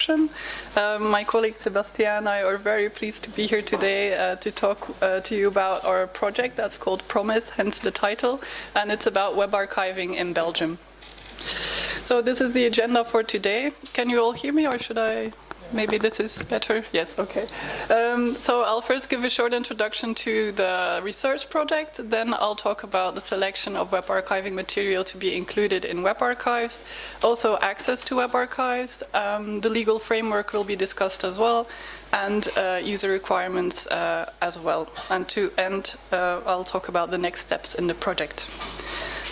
introduction. My colleague Sebastian and I are very pleased to be here today to talk to you about our project that's called Promise, hence the title, and it's about web archiving in Belgium. So this is the agenda for today. Can you all hear me, or should I? Maybe this is better? Yes, okay. So I'll first give a short introduction to the research project, then I'll talk about the selection of web archiving material to be included in web archives, also access to web archives, the legal framework will be discussed as well, and user requirements as well. And to end, I'll talk about the next steps in the project.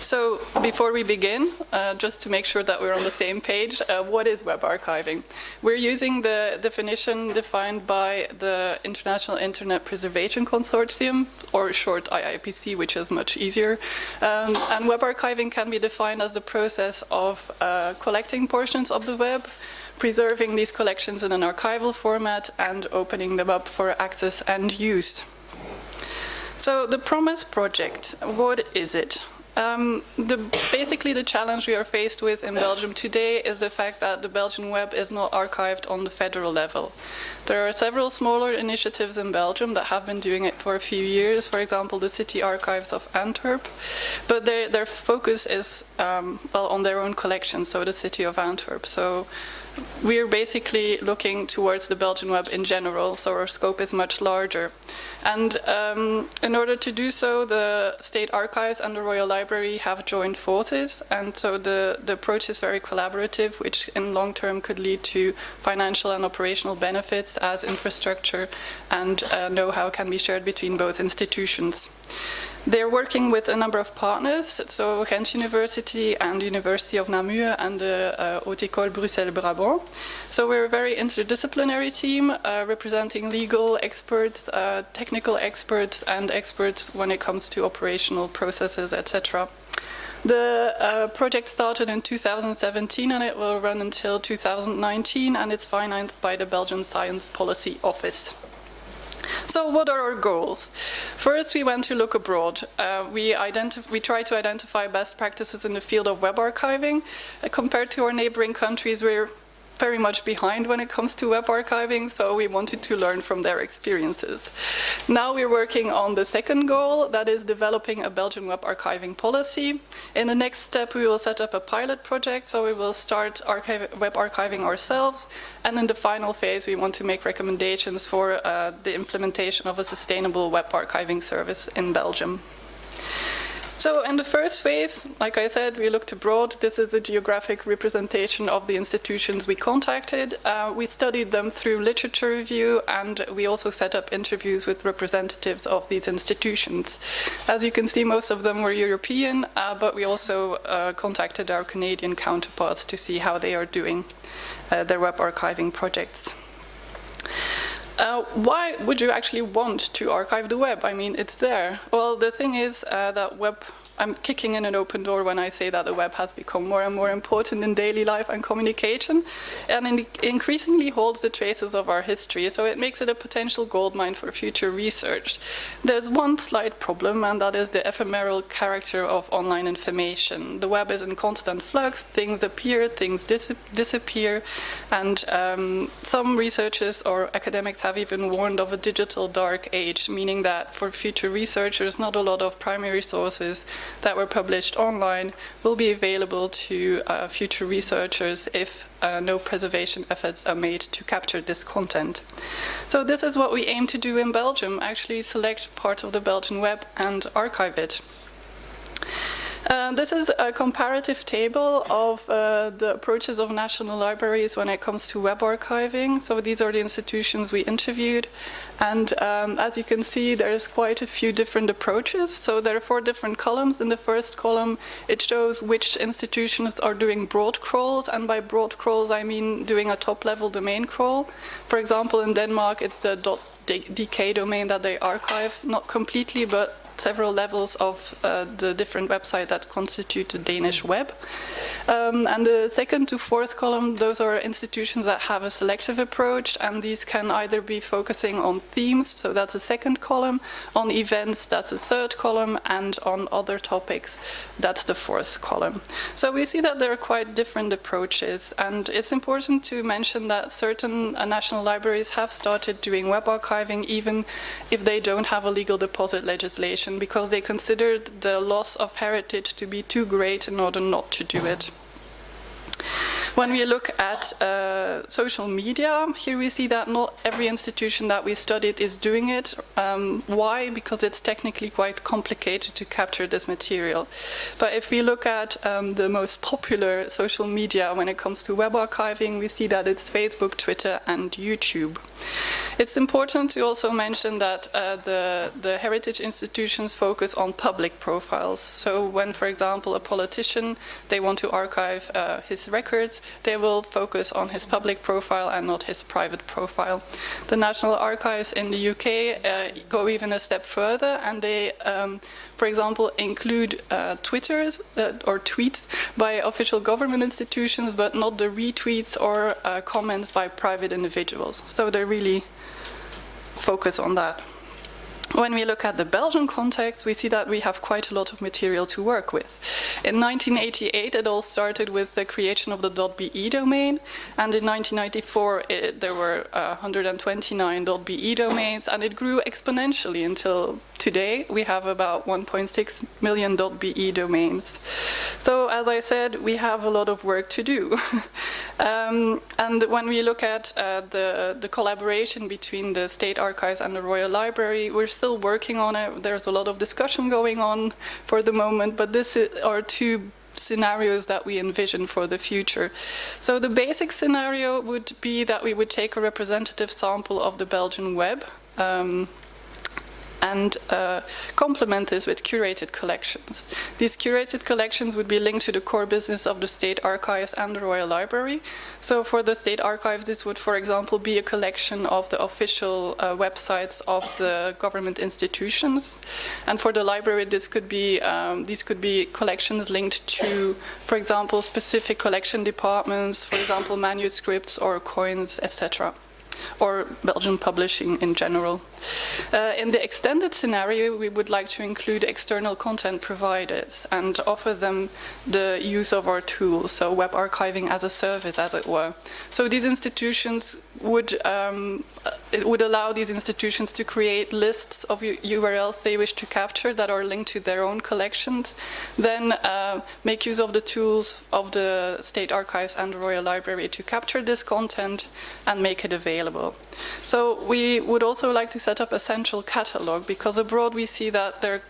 So before we begin, just to make sure that we're on the same page, what is web archiving? We're using the definition defined by the International Internet Preservation Consortium, or short IIPC, which is much easier. And web archiving can be defined as the process of collecting portions of the web, preserving these collections in an archival format, and opening them up for access and use. So the Promise project, what is it? Basically the challenge we are faced with in Belgium today is the fact that the Belgian web is not archived on the federal level. There are several smaller initiatives in Belgium that have been doing it for a few years, for example the City Archives of Antwerp, but their focus is well, on their own collections, so the City of Antwerp. So we're basically looking towards the Belgian web in general, so our scope is much larger. And in order to do so, the State Archives and the Royal Library have joined forces, and so the approach is very collaborative, which in long term could lead to financial and operational benefits as infrastructure and know-how can be shared between both institutions. They're working with a number of partners, so Ghent University and University of Namur and the Haute École Bruxelles-Brabant. So we're a very interdisciplinary team representing legal experts, technical experts, and experts when it comes to operational processes, etc. The project started in 2017 and it will run until 2019, and it's financed by the Belgian Science Policy Office. So what are our goals? First, we went to look abroad. We try to identify best practices in the field of web archiving. Compared to our neighboring countries, we're very much behind when it comes to web archiving, so we wanted to learn from their experiences. Now we're working on the second goal, that is developing a Belgian web archiving policy. In the next step, we will set up a pilot project, so we will start web archiving ourselves, and in the final phase, we want to make recommendations for the implementation of a sustainable web archiving service in Belgium. So in the first phase, like I said, we looked abroad. This is a geographic representation of the institutions we contacted. We studied them through literature review, and we also set up interviews with representatives of these institutions. As you can see, most of them were European, but we also contacted our Canadian counterparts to see how they are doing their web archiving projects. Why would you actually want to archive the web? I mean, it's there. Well, the thing is that I'm kicking in an open door when I say that the web has become more and more important in daily life and communication, and it increasingly holds the traces of our history, so it makes it a potential goldmine for future research. There's one slight problem, and that is the ephemeral character of online information. The web is in constant flux, things appear, things disappear, and some researchers or academics have even warned of a digital dark age, meaning that for future researchers, not a lot of primary sources that were published online will be available to future researchers if no preservation efforts are made to capture this content. So this is what we aim to do in Belgium, actually select part of the Belgian web and archive it. This is a comparative table of the approaches of national libraries when it comes to web archiving. So these are the institutions we interviewed. And as you can see, there's quite a few different approaches. So there are 4 different columns. In the first column, it shows which institutions are doing broad crawls. And by broad crawls, I mean doing a top-level domain crawl. For example, in Denmark, it's the DK domain that they archive, not completely, but several levels of the different websites that constitute the Danish web. And the second to fourth column, those are institutions that have a selective approach, and these can either be focusing on themes, so that's a second column, on events, that's a third column, and on other topics, that's the fourth column. So we see that there are quite different approaches, and it's important to mention that certain national libraries have started doing web archiving even if they don't have a legal deposit legislation, because they considered the loss of heritage to be too great in order not to do it. When we look at social media, here we see that not every institution that we studied is doing it. Why? Because it's technically quite complicated to capture this material. But if we look at the most popular social media when it comes to web archiving, we see that it's Facebook, Twitter, and YouTube. It's important to also mention that the heritage institutions focus on public profiles. So when, for example, a politician, they want to archive his records, they will focus on his public profile and not his private profile. The National Archives in the UK go even a step further, and they, for example, include Twitters or tweets by official government institutions, but not the retweets or comments by private individuals. So they really focus on that. When we look at the Belgian context, we see that we have quite a lot of material to work with. In 1988, it all started with the creation of the .be domain, and in 1994, there were 129 .be domains, and it grew exponentially until today. We have about 1.6 million .be domains. So, as I said, we have a lot of work to do. And when we look at the collaboration between the State Archives and the Royal Library, we're still working on it. There's a lot of discussion going on for the moment, but this are two scenarios that we envision for the future. So the basic scenario would be that we would take a representative sample of the Belgian web, and complement this with curated collections. These curated collections would be linked to the core business of the State Archives and the Royal Library. So for the State Archives, this would, for example, be a collection of the official websites of the government institutions. And for the library, these could be collections linked to, for example, specific collection departments, for example, manuscripts or coins, etc., or Belgian publishing in general. In the extended scenario, we would like to include external content providers and offer them the use of our tools, so web archiving as a service, as it were. So these institutions it would allow these institutions to create lists of URLs they wish to capture that are linked to their own collections, then make use of the tools of the State Archives and the Royal Library to capture this content and make it available. So we would also like to set up a central catalog, because abroad we see that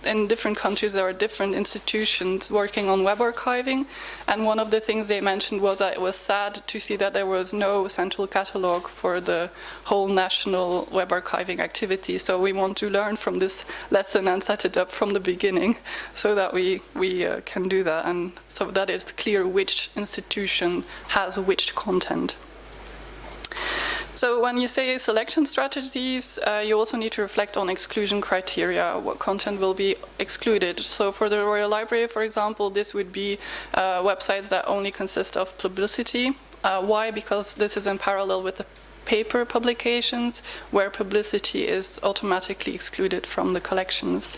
in different countries there are different institutions working on web archiving, and one of the things they mentioned was that it was sad to see that there was no central catalog for the whole national web archiving activity. So we want to learn from this lesson and set it up from the beginning so that we can do that, and so that it's clear which institution has which content. So when you say selection strategies, you also need to reflect on exclusion criteria, what content will be excluded. So for the Royal Library, for example, this would be websites that only consist of publicity. Why? Because this is in parallel with the paper publications, where publicity is automatically excluded from the collections.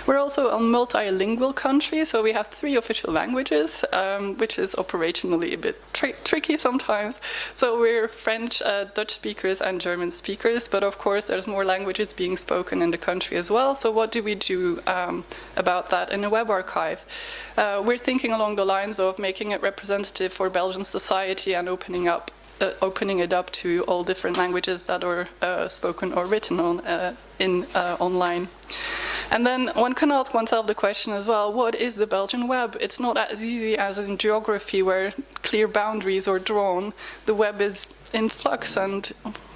We're also a multilingual country, so we have 3 official languages, which is operationally a bit tricky sometimes. So we're French, Dutch speakers, and German speakers, but of course there's more languages being spoken in the country as well. So what do we do about that in a web archive? We're thinking along the lines of making it representative for Belgian society and opening it up to all different languages that are spoken or written on online. And then one can ask oneself the question as well, what is the Belgian web? It's not as easy as in geography where clear boundaries are drawn. The web is in flux, and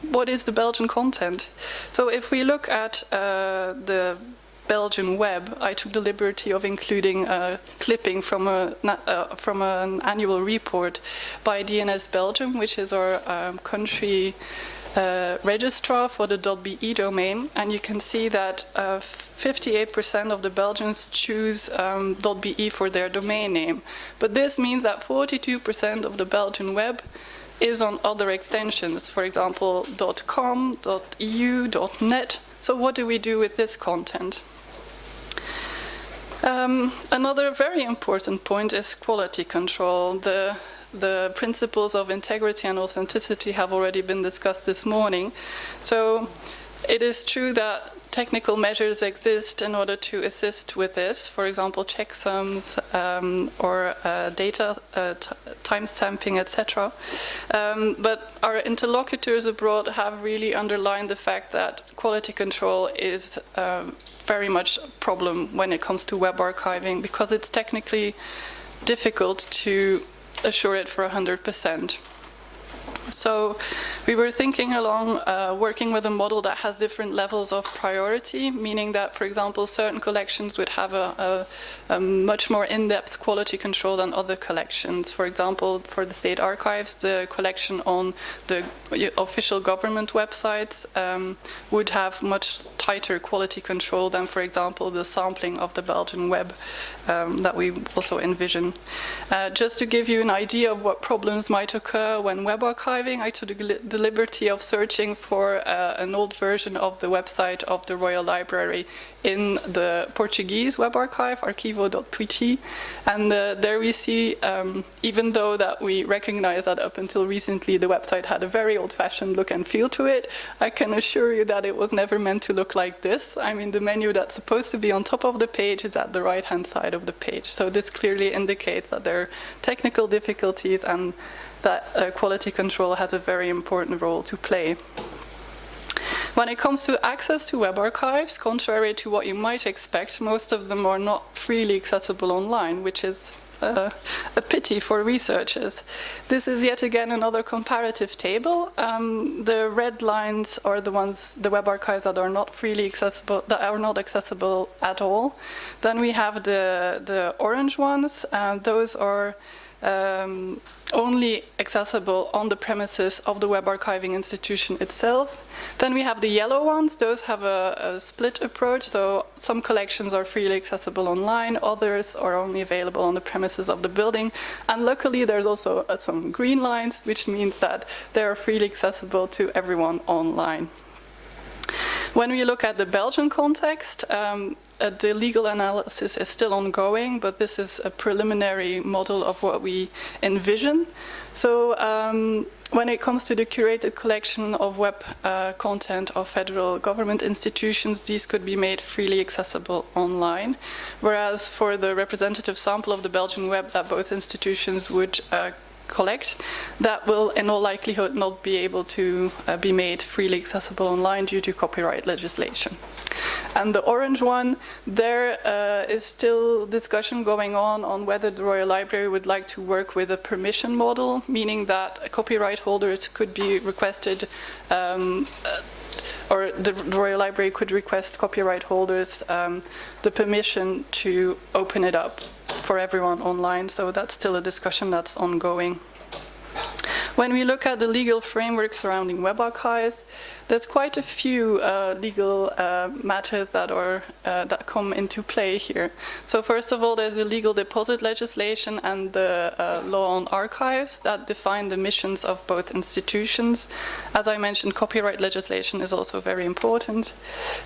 what is the Belgian content? So if we look at the Belgian web, I took the liberty of including a clipping from an annual report by DNS Belgium, which is our country registrar for the .be domain, and you can see that 58% of the Belgians choose .be for their domain name. But this means that 42% of the Belgian web is on other extensions, for example, .com, .eu, .net. So what do we do with this content? Another very important point is quality control. The principles of integrity and authenticity have already been discussed this morning. So it is true that technical measures exist in order to assist with this, for example, checksums or data timestamping, etc. But our interlocutors abroad have really underlined the fact that quality control is very much a problem when it comes to web archiving, because it's technically difficult to assure it for 100%. So we were thinking along working with a model that has different levels of priority, meaning that, for example, certain collections would have a much more in-depth quality control than other collections. For example, for the state archives, the collection on the official government websites would have much tighter quality control than, for example, the sampling of the Belgian web that we also envision. Just to give you an idea of what problems might occur when web archiving, I took the liberty of searching for an old version of the website of the Royal Library in the Portuguese web archive, arquivo.pt, and there we see, even though that we recognize that up until recently the website had a very old-fashioned look and feel to it, I can assure you that it was never meant to look like this. I mean, the menu that's supposed to be on top of the page is at the right-hand side of the page. So this clearly indicates that there are technical difficulties and that quality control has a very important role to play. When it comes to access to web archives, contrary to what you might expect, most of them are not freely accessible online, which is a pity for researchers. This is yet again another comparative table. The red lines are the web archives that are not freely accessible, that are not accessible at all. Then we have the orange ones, and those are only accessible on the premises of the web archiving institution itself. Then we have the yellow ones. Those have a split approach, so some collections are freely accessible online, others are only available on the premises of the building. And luckily there's also some green lines, which means that they are freely accessible to everyone online. When we look at the Belgian context, the legal analysis is still ongoing, but this is a preliminary model of what we envision. So when it comes to the curated collection of web content of federal government institutions, these could be made freely accessible online. Whereas for the representative sample of the Belgian web that both institutions would collect, that will in all likelihood not be able to be made freely accessible online due to copyright legislation. And the orange one, there is still discussion going on whether the Royal Library would like to work with a permission model, meaning that copyright holders could be requested, or the Royal Library could request copyright holders the permission to open it up for everyone online. So that's still a discussion that's ongoing. When we look at the legal framework surrounding web archives, there's quite a few legal matters that come into play here. So first of all, there's the legal deposit legislation and the law on archives that define the missions of both institutions. As I mentioned, copyright legislation is also very important.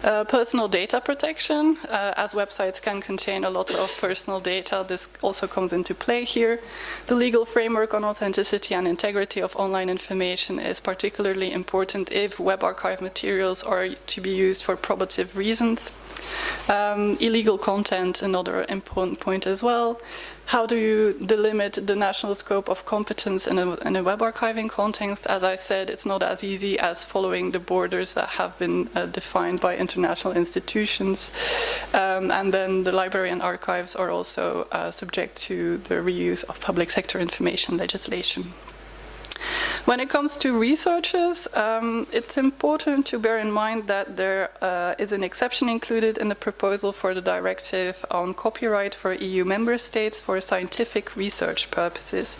Personal data protection, as websites can contain a lot of personal data, this also comes into play here. The legal framework on authenticity and integrity of online information is particularly important if web archive materials are to be used for probative reasons. Illegal content, another important point as well. How do you delimit the national scope of competence in a web archiving context? As I said, it's not as easy as following the borders that have been defined by international institutions. And then the library and archives are also subject to the reuse of public sector information legislation. When it comes to researchers, it's important to bear in mind that there is an exception included in the proposal for the directive on copyright for EU member states for scientific research purposes.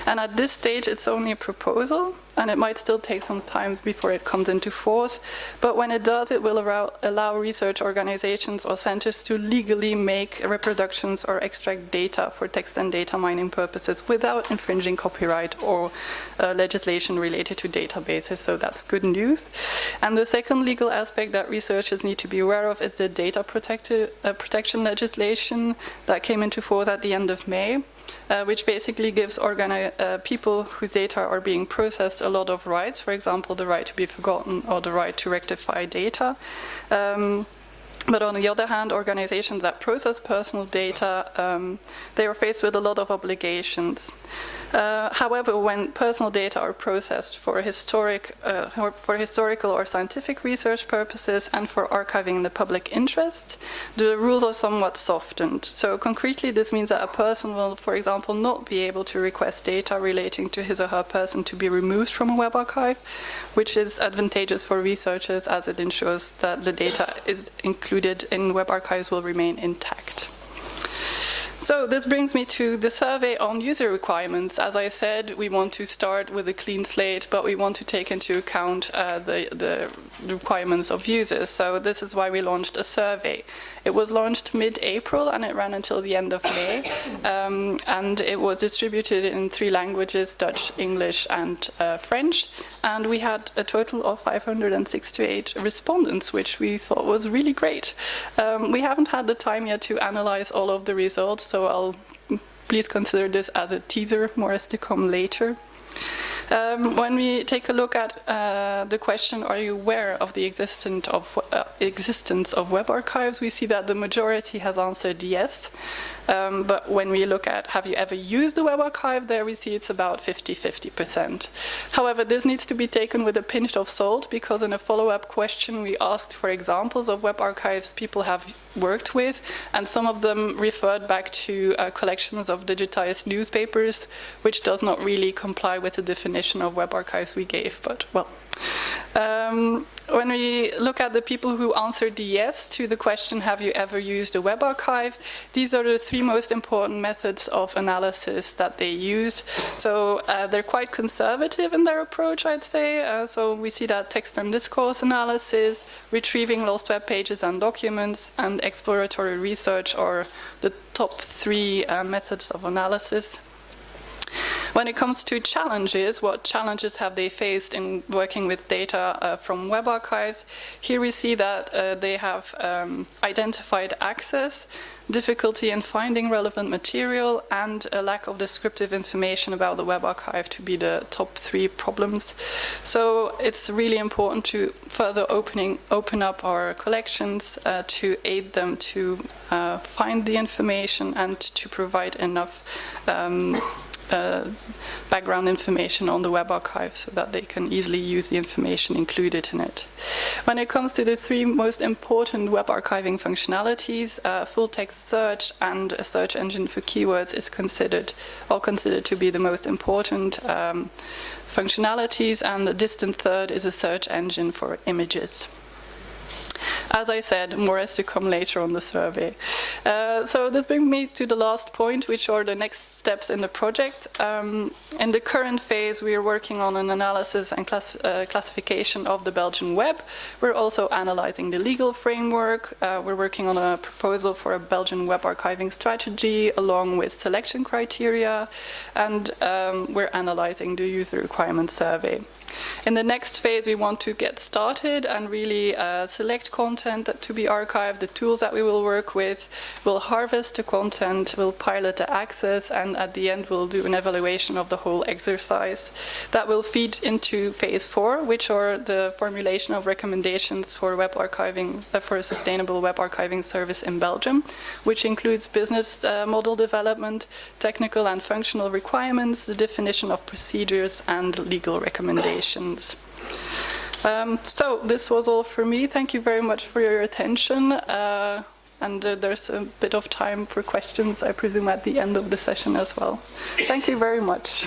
And at this stage, it's only a proposal. and it might still take some time before it comes into force, but when it does, it will allow research organizations or centers to legally make reproductions or extract data for text and data mining purposes without infringing copyright or legislation related to databases, so that's good news. And the second legal aspect that researchers need to be aware of is the data protection legislation that came into force at the end of May. Which basically gives people whose data are being processed a lot of rights, for example, the right to be forgotten or the right to rectify data. But on the other hand, organizations that process personal data, they are faced with a lot of obligations. However, when personal data are processed for historical or scientific research purposes and for archiving in the public interest, the rules are somewhat softened. So concretely, this means that a person will, for example, not be able to request data relating to his or her person to be removed from a web archive, which is advantageous for researchers as it ensures that the data is included in web archives will remain intact. So this brings me to the survey on user requirements. As I said, we want to start with a clean slate, but we want to take into account the requirements of users. So this is why we launched a survey. It was launched mid-April and it ran until the end of May. And it was distributed in 3 languages, Dutch, English, and French. And we had a total of 568 respondents, which we thought was really great. We haven't had the time yet to analyze all of the results, so please consider this as a teaser, more is to come later. When we take a look at the question, are you aware of the existence of web archives, we see that the majority has answered yes. But when we look at have you ever used a web archive, there we see it's about 50-50%. However, this needs to be taken with a pinch of salt, because in a follow-up question we asked for examples of web archives people have worked with, and some of them referred back to collections of digitized newspapers, which does not really comply with the definition of web archives we gave, but well. When we look at the people who answered yes to the question, have you ever used a web archive, these are the 3 most important methods of analysis that they used. So they're quite conservative in their approach, I'd say. So we see that text and discourse analysis, retrieving lost web pages and documents, and exploratory research are the top 3 methods of analysis. When it comes to challenges, what challenges have they faced in working with data from web archives? Here we see that they have identified access, difficulty in finding relevant material, and a lack of descriptive information about the web archive to be the top 3 problems. So it's really important to further open up our collections to aid them to find the information and to provide enough background information on the web archive so that they can easily use the information included in it. When it comes to the 3 most important web archiving functionalities, full text search and a search engine for keywords is considered to be the most important functionalities, and the distant third is a search engine for images. As I said, more is to come later on the survey. So this brings me to the last point, which are the next steps in the project. In the current phase, we are working on an analysis and classification of the Belgian web. We're also analyzing the legal framework. We're working on a proposal for a Belgian web archiving strategy along with selection criteria, and we're analyzing the user requirement survey. In the next phase, we want to get started and really select content to be archived, the tools that we will work with. We'll harvest the content, we'll pilot the access, and at the end we'll do an evaluation of the whole exercise. That will feed into phase 4, which are the formulation of recommendations for web archiving, for a sustainable web archiving service in Belgium, which includes business model development, technical and functional requirements, the definition of procedures, and legal recommendations. So this was all for me. Thank you very much for your attention. And there's a bit of time for questions, I presume, at the end of the session as well. Thank you very much.